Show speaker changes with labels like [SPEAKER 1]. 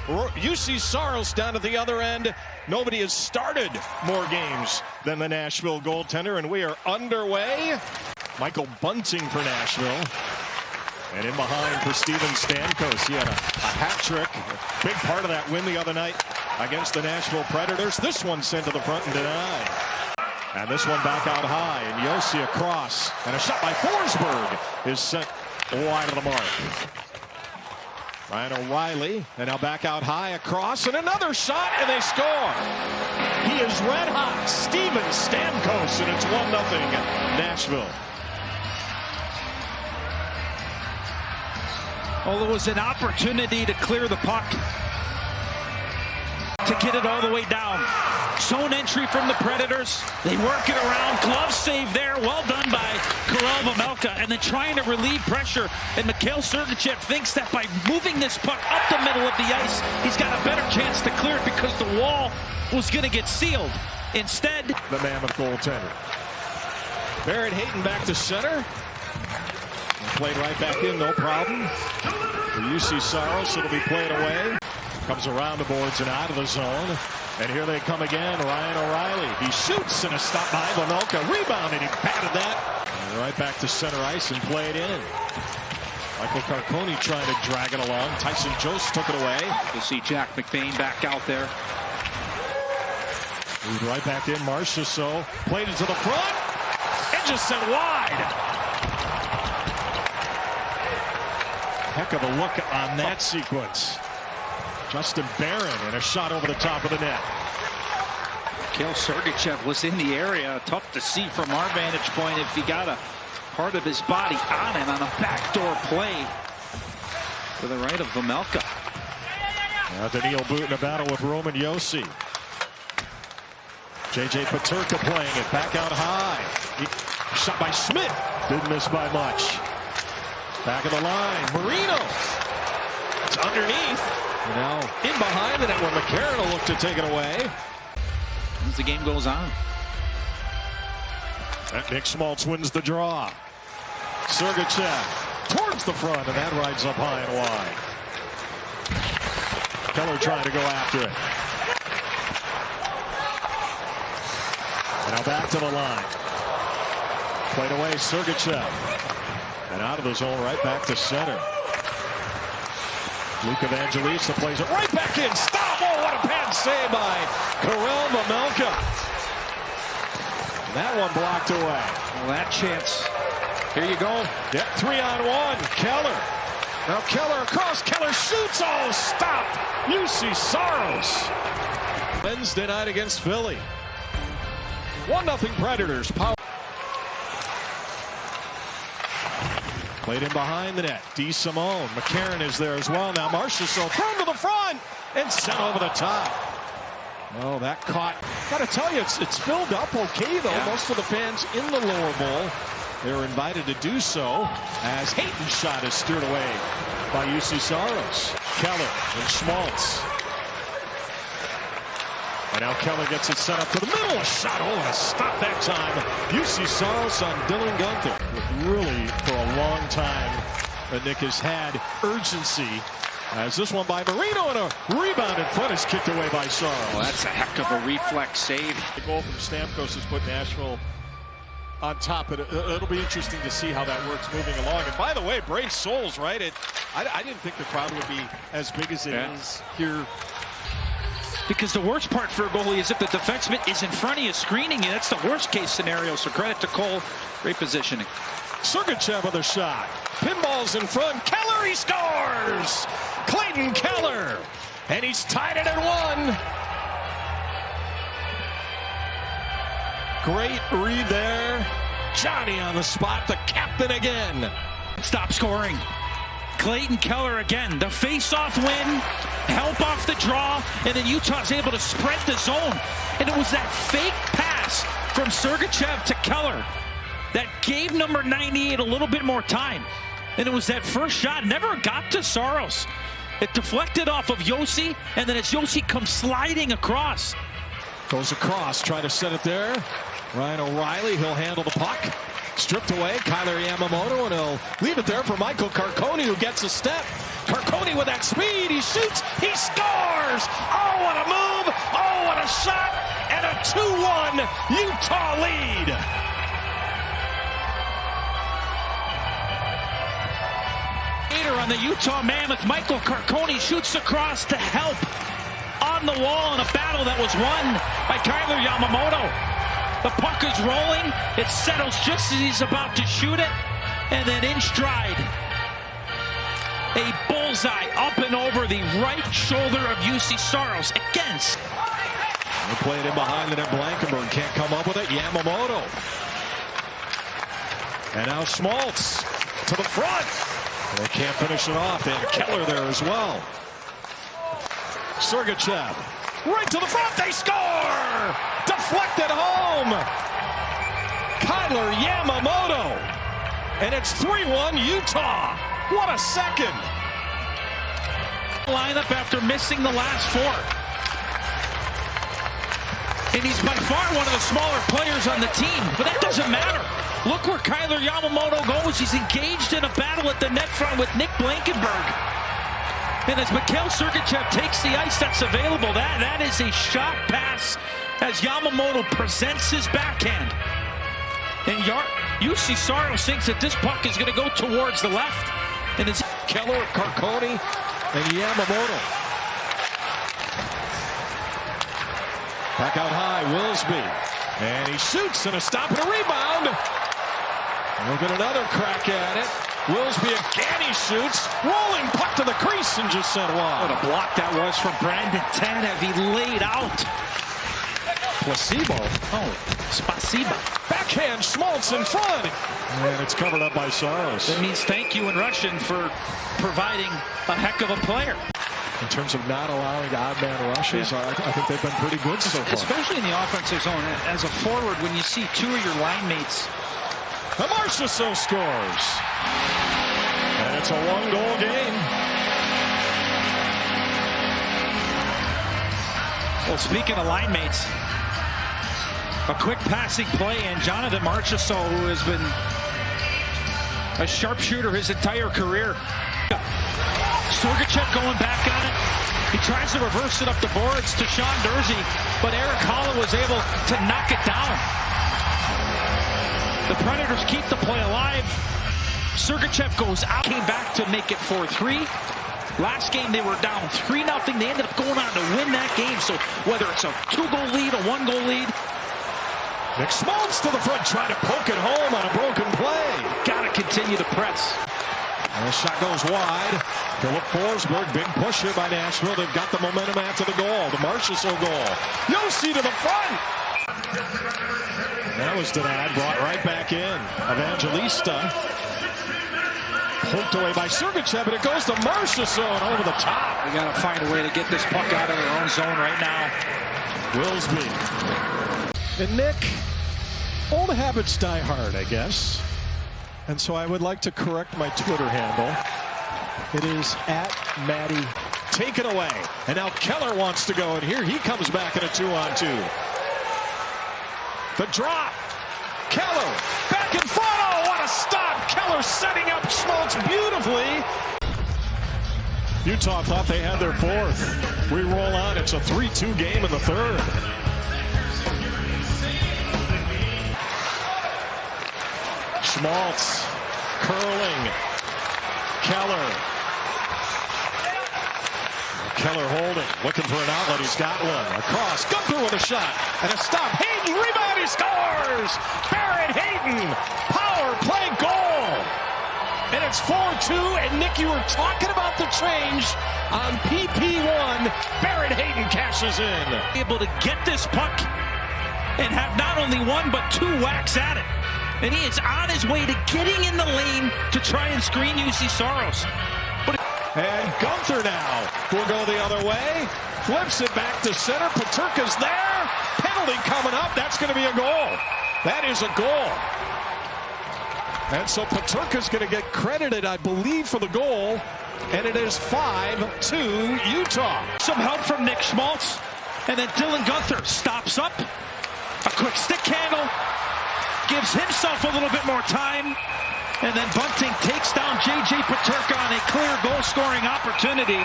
[SPEAKER 1] UC Saros down at the other end. Nobody has started more games than the Nashville goaltender, and we are underway. Michael Bunting for Nashville. And in behind for Steven Stamkos. He had a hat trick. A big part of that win the other night against the Nashville Predators. This one sent to the front and denied. And this one back out high. And Josi across. And a shot by Forsberg is sent wide of the mark. Ryan O'Reilly. And now back out high across. And another shot. And they score. He is red hot. Steven Stamkos. And it's 1-0 Nashville.
[SPEAKER 2] Well, it was an opportunity to clear the puck, to get it all the way down. Zone entry from the Predators. They work it around. Glove save there. Well done by Yamamoto. And then trying to relieve pressure. And Mikhail Sergachev thinks that by moving this puck up the middle of the ice, he's got a better chance to clear it because the wall was going to get sealed. Instead,
[SPEAKER 1] the Mammoth goaltender. Barrett Hayton back to center. Played right back in, no problem. For UC Saros, it'll be played away. Comes around the boards and out of the zone. And here they come again, Ryan O'Reilly. He shoots and a stop by Vanolka. Rebounded, he patted that. And right back to center ice and played in. Michael Carconi trying to drag it along. Tyson Jost took it away.
[SPEAKER 2] You'll see Jack McBain back out there.
[SPEAKER 1] Moved right back in, Marchessault. Played it to the front. And just sent wide. Heck of a look on that sequence. Justin Barron and a shot over the top of the net.
[SPEAKER 2] Mikhail Sergachev was in the area. Tough to see from our vantage point if he got a part of his body on it on a backdoor play to the right of Vejmelka.
[SPEAKER 1] Now Daniil But in a battle with Roman Josi. J.J. Peterka playing it back out high. Shot by Schmidt. Didn't miss by much. Back of the line, Marino. It's underneath. And now in behind the net where McCarron will look to take it away.
[SPEAKER 2] As the game goes on.
[SPEAKER 1] Nick Schmaltz wins the draw. Sergachev towards the front, and that rides up high and wide. Keller trying to go after it. And now back to the line. Played away, Sergachev. And out of the zone, right back to center. Luke Evangelista plays it right back in. Stop! Oh, what a pad save by Karel Vejmelka. That one blocked away.
[SPEAKER 2] Well, that chance. Here you go.
[SPEAKER 1] Yep, 3-on-1. Keller. Now Keller across. Keller shoots. Oh, stopped. UC Saros. Wednesday night against Philly. 1-0 Predators. Power. Played in behind the net. D. Simone. McCarron is there as well. Now Marchessault thrown to the front and sent over the top. Oh, that caught. Got to tell you, it's filled up okay, though. Yeah. Most of the fans in the lower bowl, they were invited to do so as Hayton's shot is steered away by UC Saros. Keller and Schmaltz. And now Keller gets it set up to the middle. A shot. Oh, a stop that time. UC Saros on Dylan Gunther. Really, for a long time, Nick has had urgency. As this one by Marino and a rebound in front is kicked away by Saros.
[SPEAKER 2] Well, that's a heck of a reflex save.
[SPEAKER 1] The goal from Stamkos has put Nashville on top. It'll be interesting to see how that works moving along. And by the way, brave souls, right? I didn't think the crowd would be as big as it is here.
[SPEAKER 2] Because the worst part for a goalie is if the defenseman is in front of you screening you. That's the worst case scenario. So credit to Cole. Great positioning.
[SPEAKER 1] Sergachev with a shot. Pinball's in front. Keller, he scores! Clayton Keller. And he's tied it at 1. Great read there. Johnny on the spot, the captain again.
[SPEAKER 2] Stop scoring. Clayton Keller again. The face-off win. Help off the draw. And then Utah's able to spread the zone. And it was that fake pass from Sergachev to Keller that gave number 98 a little bit more time. And it was that first shot. Never got to Saros. It deflected off of Josi. And then as Josi comes sliding across.
[SPEAKER 1] Goes across. Try to set it there. Ryan O'Reilly. He'll handle the puck. Stripped away, Kyler Yamamoto, and he'll leave it there for Michael Carconi, who gets a step. Carcone with that speed. He shoots. He scores. Oh, what a move. Oh, what a shot. And a 2-1 Utah lead.
[SPEAKER 2] On the Utah Mammoth, Michael Carcone shoots across to help on the wall in a battle that was won by Kyler Yamamoto. The puck is rolling. It settles just as he's about to shoot it. And then in stride, a bullseye up and over the right shoulder of UC Saros. Against.
[SPEAKER 1] They played in behind the net. Blankenburg can't come up with it. Yamamoto. And now Schmaltz to the front. They can't finish it off, and Keller there as well. Sergachev, right to the front, they score! Deflected home! Kyler Yamamoto, and it's 3-1 Utah. What a second!
[SPEAKER 2] Lineup after missing the last four. And he's by far one of the smaller players on the team, but that doesn't matter. Look where Kyler Yamamoto goes. He's engaged in a battle at the net front with Nick Blankenburg. And as Mikhail Sergachev takes the ice that's available, that is a shot pass as Yamamoto presents his backhand. And UC Saros thinks that this puck is going to go towards the left. And it's
[SPEAKER 1] Keller, Carcone, and Yamamoto. Back out high, Wilsby. And he shoots, and a stop and a rebound. We'll get another crack at it. Willsby again, he shoots. Rolling puck to the crease and just sent wide.
[SPEAKER 2] What a block that was from Brandon Tanev. He laid out.
[SPEAKER 1] Placebo.
[SPEAKER 2] Oh, spasiba.
[SPEAKER 1] Backhand, Schmaltz in front. And it's covered up by Saros.
[SPEAKER 2] That means thank you in Russian for providing a heck of a player.
[SPEAKER 1] In terms of not allowing odd man rushes, I think they've been pretty good so far.
[SPEAKER 2] Especially in the offensive zone. As a forward, when you see two of your line mates.
[SPEAKER 1] Marchessault scores. And it's a one-goal game.
[SPEAKER 2] Well, speaking of line mates, a quick passing play, and Jonathan Marchessault, who has been a sharpshooter his entire career. Sergachev going back on it. He tries to reverse it up the boards to Sean Durzi, but Eric Holla was able to knock it down. The Predators keep the play alive. Sergachev goes out, came back to make it 4-3. Last game they were down 3-0. They ended up going on to win that game. So whether it's a 2-goal lead, a 1-goal lead.
[SPEAKER 1] Nick Schmaltz to the front, trying to poke it home on a broken play.
[SPEAKER 2] Gotta continue to press.
[SPEAKER 1] And the shot goes wide. Philip Forsberg, big push here by Nashville. They've got the momentum after the goal. The Marchessault goal. Yossi to the front. That was denied, brought right back in. Evangelista. Poked away by Sergachev, and it goes to Marchessault over the top.
[SPEAKER 2] We got to find a way to get this puck out of their own zone right now.
[SPEAKER 1] Wilsby. And Nick, old habits die hard, I guess. And so I would like to correct my Twitter handle. It is @Matty. Taken away. And now Keller wants to go, and here he comes back in a 2-on-2. The drop. Keller back in front. Oh, what a stop. Keller setting up Schmaltz beautifully. Utah thought they had their fourth. We roll on. It's a 3-2 game in the third. Schmaltz curling. Keller. Keller holding, looking for an outlet. He's got one. Across, Gunther with a shot and a stop. Hayden rebound. He scores. Barrett Hayden, power play goal, and it's 4-2. And Nick, you were talking about the change on PP1. Barrett Hayden cashes in,
[SPEAKER 2] Able to get this puck and have not only one but two whacks at it. And he is on his way to getting in the lane to try and screen UC Saros.
[SPEAKER 1] And Gunther now will go the other way. Flips it back to center. Peterka's there. Penalty coming up. That's going to be a goal. That is a goal. And so Peterka's going to get credited, I believe, for the goal. And it is 5-2 Utah.
[SPEAKER 2] Some help from Nick Schmaltz. And then Dylan Gunther stops up. A quick stick handle. Gives himself a little bit more time. And then Bunting takes down J.J. Peterka on a clear goal-scoring opportunity.